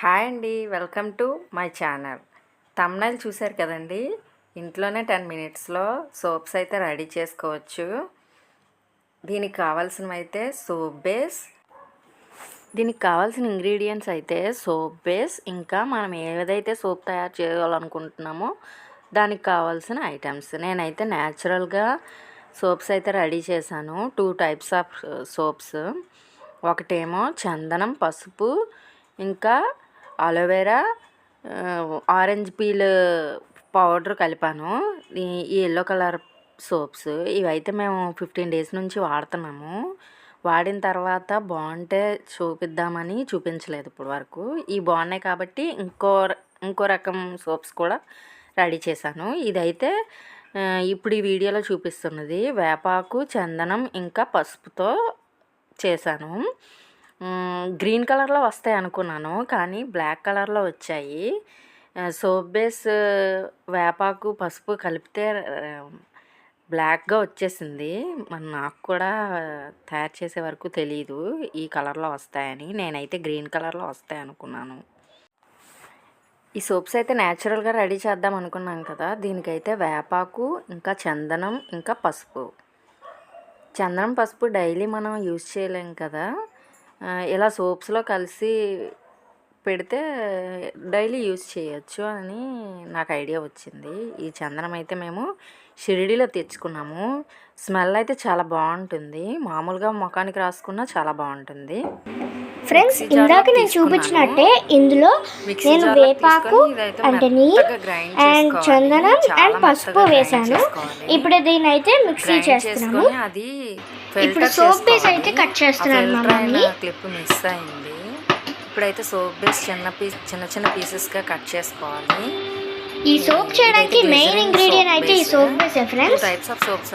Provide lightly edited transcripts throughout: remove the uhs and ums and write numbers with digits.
Hi అండి, welcome to my channel. Thumbnail చూశారు కదండి. ఇంట్లోనే 10 మినిట్స్లో సోప్స్ అయితే రెడీ చేసుకోవచ్చు. దీనికి కావాల్సినవి అయితే దీనికి కావాల్సిన ఇంగ్రీడియంట్స్ అయితే సోప్ బేస్, ఇంకా మనం ఏదైతే సోప్ తయారు చేయాలనుకుంటున్నామో దానికి కావాల్సిన ఐటమ్స్. నేనైతే న్యాచురల్గా సోప్స్ అయితే రెడీ చేశాను. 2 టైప్స్ ఆఫ్ సోప్స్. ఒకటేమో చందనం, పసుపు, ఇంకా అలోవెరా, ఆరెంజ్ పీల్ పౌడర్ కలిపాను. ఈ ఎల్లో కలర్ సోప్స్ ఇవైతే మేము 15 డేస్ నుంచి వాడుతున్నాము. వాడిన తర్వాత బాగుంటే చూపిద్దామని చూపించలేదు ఇప్పుడు వరకు. ఈ బాగున్నాయి కాబట్టి ఇంకో రకం సోప్స్ కూడా రెడీ చేశాను. ఇదైతే ఇప్పుడు ఈ వీడియోలో చూపిస్తున్నది వేపాకు, చందనం ఇంకా పసుపుతో చేశాను. గ్రీన్ కలర్లో వస్తాయి అనుకున్నాను, కానీ బ్లాక్ కలర్లో వచ్చాయి. సోప్ బేస్ వేపాకు పసుపు కలిపితే బ్లాక్గా వచ్చేసింది. మరి నాకు కూడా తయారు చేసే వరకు తెలీదు ఈ కలర్లో వస్తాయని. నేనైతే గ్రీన్ కలర్లో వస్తాయి అనుకున్నాను. ఈ సోప్స్ అయితే న్యాచురల్గా రెడీ చేద్దాం అనుకున్నాం కదా. దీనికైతే వేపాకు, ఇంకా చందనం, ఇంకా పసుపు. చందనం పసుపు డైలీ మనం యూజ్ చేయలేం కదా. ఇలా సోప్స్లో కలిసి పెడితే డైలీ యూజ్ చేయొచ్చు అని నాకు ఐడియా వచ్చింది. ఈ చందనం అయితే మేము షిరిడీలో తెచ్చుకున్నాము. స్మెల్ అయితే చాలా బాగుంటుంది. మామూలుగా ముఖానికి రాసుకున్నా చాలా బాగుంటుంది. ఫ్రెండ్స్, ఇందాక నేను చూపించినట్టే ఇందులో నేను వేపాకు అంటే నీమ్ అండ్ చందనం అండ్ పసుపు వేసాను. ఇప్పుడు దీని అయితే మిక్సీ చేస్తున్నాము. ఇప్పుడు సోప్ బేస్ అయితే కట్ చేస్తున్నాను మా మమ్మీ. క్లిప్ మిస్ అయింది. ఇప్పుడైతే సోప్ బేస్ చిన్న చిన్న పీసెస్గా కట్ చేసుకోవాలి. ఈ సోప్ చేయడానికి మెయిన్ ఇంగ్రీడియంట్ అయితే ఈ soap base friends. Types of soaps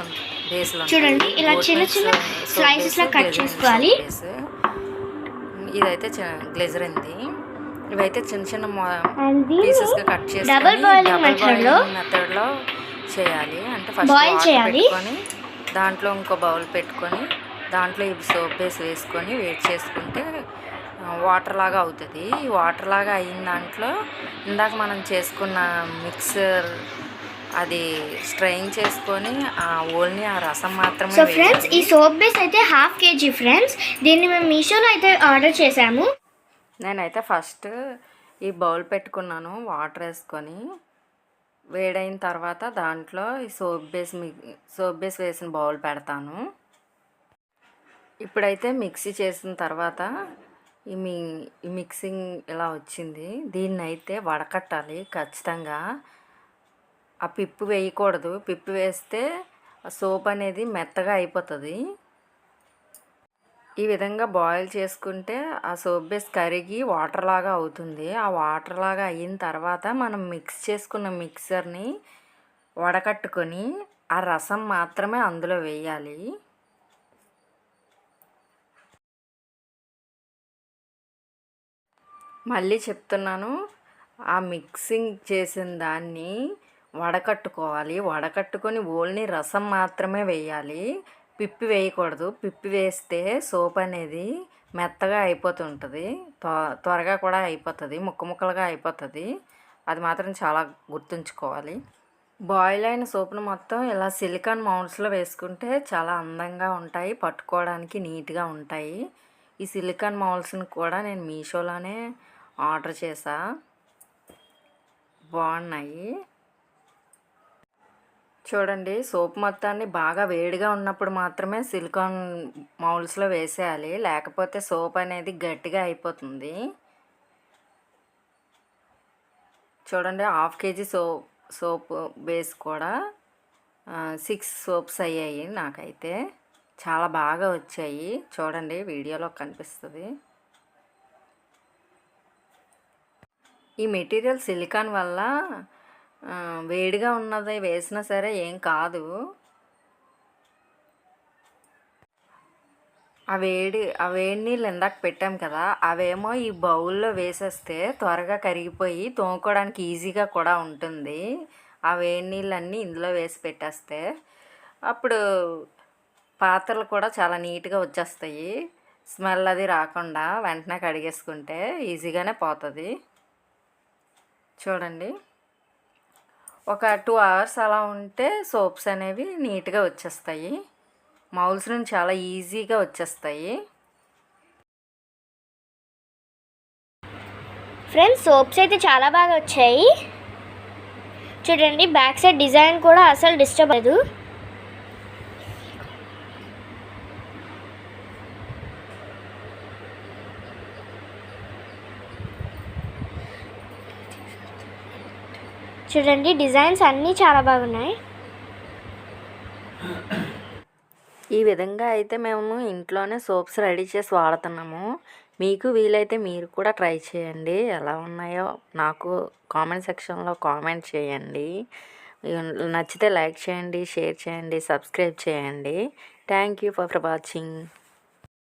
బేస్లో చూడండి, ఇలా చిన్న చిన్న స్లైసెస్ లా కట్ చేసుకోవాలి. ఇదైతే గ్లిజరింది. ఇవైతే చిన్న చిన్న పీసెస్గా కట్ చేసి డబుల్ బాయిలింగ్ మెథడ్లో చేయాలి. అంటే ఫస్ట్ బాయిల్ చేయాలి. దాంట్లో ఇంకో బౌల్ పెట్టుకొని దాంట్లో ఈ సోప్ బేస్ వేసుకొని వేడి చేసుకుంటే వాటర్ లాగా అవుతుంది. ఈ వాటర్ లాగా అయిన దాంట్లో ఇందాక మనం చేసుకున్న మిక్సర్ అది స్ట్రెయిన్ చేసుకొని ఓన్లీ ఆ రసం మాత్రమే. సో ఫ్రెండ్స్, ఈ సోప్ బేస్ అయితే 1/2 kg ఫ్రెండ్స్. దీన్ని మేము మీషోలో అయితే ఆర్డర్ చేసాము. నేనైతే ఫస్ట్ ఈ బౌల్ పెట్టుకున్నాను. వాటర్ వేసుకొని వేడైన తర్వాత దాంట్లో ఈ సోప్ బేస్ వేసిన బౌల్ పెడతాను. ఇప్పుడైతే మిక్సీ చేసిన తర్వాత ఈ మిక్సింగ్ ఇలా వచ్చింది. దీన్ని అయితే వడకట్టాలి ఖచ్చితంగా. ఆ పిప్పు వేయకూడదు. పిప్పు వేస్తే సోప్ అనేది మెత్తగా అయిపోతుంది. ఈ విధంగా బాయిల్ చేసుకుంటే ఆ సోప్ బేస్ కరిగి వాటర్ లాగా అవుతుంది. ఆ వాటర్ లాగా అయిన తర్వాత మనం మిక్స్ చేసుకున్న మిక్సర్ని వడకట్టుకొని ఆ రసం మాత్రమే అందులో వేయాలి. మళ్ళీ చెప్తున్నాను, ఆ మిక్సింగ్ చేసిన దాన్ని వడకట్టుకోవాలి. వడకట్టుకొని ఓన్లీ రసం మాత్రమే వేయాలి. పిప్పి వేయకూడదు. పిప్పి వేస్తే సోప్ అనేది మెత్తగా అయిపోతుంటుంది. త్వరగా కూడా అయిపోతుంది, ముక్కలుగా అయిపోతుంది. అది మాత్రం చాలా గుర్తుంచుకోవాలి. బాయిల్ అయిన సోప్ను మొత్తం ఇలా సిలికాన్ మౌల్డ్స్లో వేసుకుంటే చాలా అందంగా ఉంటాయి, పట్టుకోవడానికి నీట్గా ఉంటాయి. ఈ సిలికాన్ మౌల్డ్స్ని కూడా నేను మీషోలోనే ఆర్డర్ చేసా. బాగున్నాయి. చూడండి, సోప్ మొత్తాన్ని బాగా వేడిగా ఉన్నప్పుడు మాత్రమే సిలికాన్ మౌల్డ్స్లో వేసేయాలి, లేకపోతే సోప్ అనేది గట్టిగా అయిపోతుంది. చూడండి, 1/2 kg సోప్ బేస్ కూడా 6 సోప్స్ అయ్యాయి. నాకైతే చాలా బాగా వచ్చాయి. చూడండి, వీడియోలో కనిపిస్తుంది. ఈ మెటీరియల్ సిలికాన్ వల్ల వేడిగా ఉన్నది వేసినా సరే ఏం కాదు. ఆ వేడి నీళ్ళు ఇందాక పెట్టాం కదా, అవేమో ఈ బౌల్లో వేసేస్తే త్వరగా కరిగిపోయి తోముకోవడానికి ఈజీగా కూడా ఉంటుంది. ఆ వేడి నీళ్ళన్నీ ఇందులో వేసి పెట్టేస్తే అప్పుడు పాత్రలు కూడా చాలా నీట్గా వచ్చేస్తాయి. స్మెల్ అది రాకుండా వెంటనే కడిగేసుకుంటే ఈజీగానే పోతుంది. చూడండి, ఒక 2 అవర్స్ అలా ఉంటే సోప్స్ అనేవి నీట్గా వచ్చేస్తాయి. మౌల్స్ నుంచి చాలా ఈజీగా వచ్చేస్తాయి. ఫ్రెండ్స్, సోప్స్ అయితే చాలా బాగా వచ్చాయి. చూడండి, బ్యాక్ సైడ్ డిజైన్ కూడా అసలు డిస్టర్బ్ అవ్వదు. చూడండి, డిజైన్స్ అన్నీ చాలా బాగున్నాయి. ఈ విధంగా అయితే మేము ఇంట్లోనే సోప్స్ రెడీ చేసి వాడుతున్నాము. మీకు వీలైతే మీరు కూడా ట్రై చేయండి. ఎలా ఉన్నాయో నాకు కామెంట్ సెక్షన్లో కామెంట్ చేయండి. నచ్చితే లైక్ చేయండి, షేర్ చేయండి, సబ్స్క్రైబ్ చేయండి. Thank you for watching.